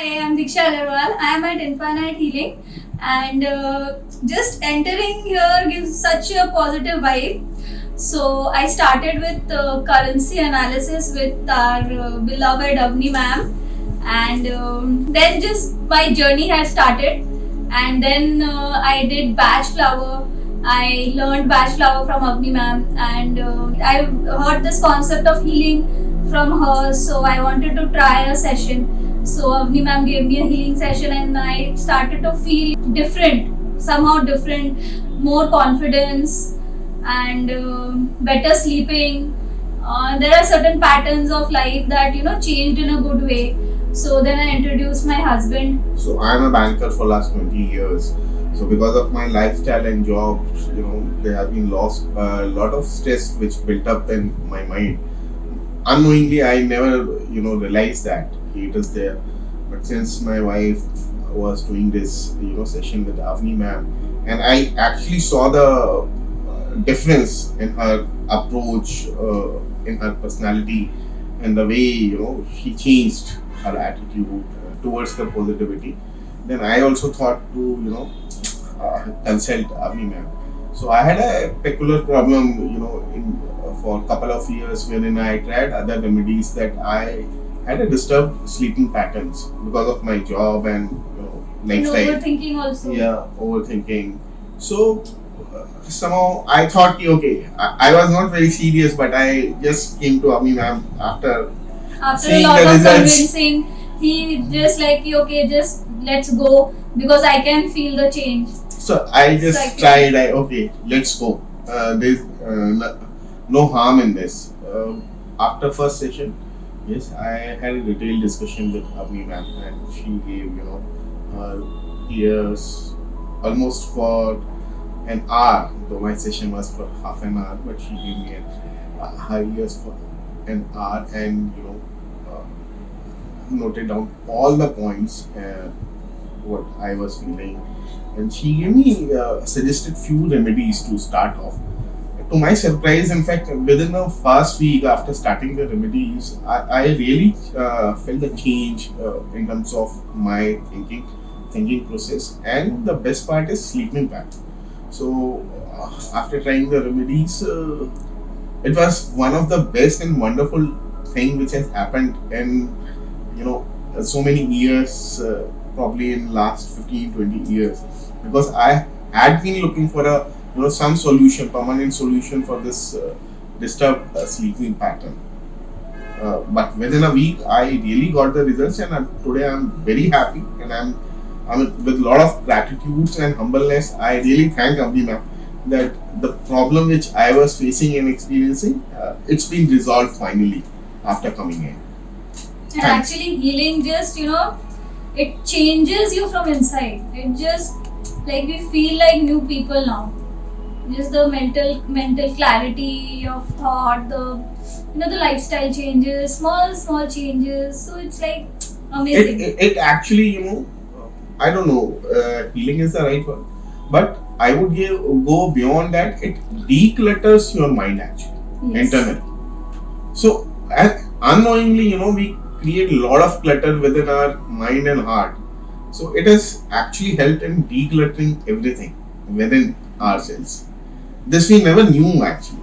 Hi, I'm Diksha Agrawal. I am at Infinite Healing, and just entering here gives such a positive vibe. So I started with currency analysis with our beloved Avni ma'am, and then just my journey has started. And then I did batch flower. I learned batch flower from Avni ma'am, and I heard this concept of healing from her. So I wanted to try a session. So Avni ma'am gave me a healing session, and I started to feel different, somehow different, more confidence, and better sleeping. There are certain patterns of life that changed in a good way. So then I introduced my husband. So I'm a banker for last 20 years. So because of my lifestyle and job, there have been lost a lot of stress which built up in my mind. Unknowingly, I never, realized that it is there. But since my wife was doing this, session with Avni ma'am, and I actually saw the difference in her approach, in her personality, and the way she changed her attitude towards the positivity. Then I also thought to consult Avni ma'am. So I had a peculiar problem, for a couple of years wherein I tried other remedies that I had a disturbed sleeping patterns because of my job and lifestyle. And overthinking also. Yeah, overthinking. So somehow I thought, okay, I was not very serious, but I just came to Avni ma'am after After a seeing lot the of results. convincing, he just like, okay, just let's go because I can feel the change. So I just Exactly. tried. Okay, let's go. There's no harm in this. After first session, yes, I had a detailed discussion with Avni ma'am, and she gave her ears almost for an hour. Though my session was for half an hour, but she gave me her ears for an hour, and uh, noted down all the points what I was feeling, and she gave me suggested few remedies to start off. To my surprise, in fact, within the first week after starting the remedies, I really felt the change in terms of my thinking process, and the best part is sleeping pattern. So after trying the remedies, it was one of the best and wonderful thing which has happened in so many years, probably in last 15-20 years, because I had been looking for a some solution, permanent solution for this disturbed sleeping pattern. But within a week, I really got the results, and today I'm very happy, and I'm with a lot of gratitude and humbleness. I really thank Abhi ma'am that the problem which I was facing and experiencing, it's been resolved finally after coming in. And actually, healing just, it changes you from inside. It just like we feel like new people now. Just the mental clarity of thought, the lifestyle changes, small changes. So it's like amazing. It actually, I don't know, healing is the right word, but I would go beyond that. It declutters your mind actually, Yes. internally. So, unknowingly, we create a lot of clutter within our mind and heart. So, it has actually helped in decluttering everything within ourselves. This we never knew actually.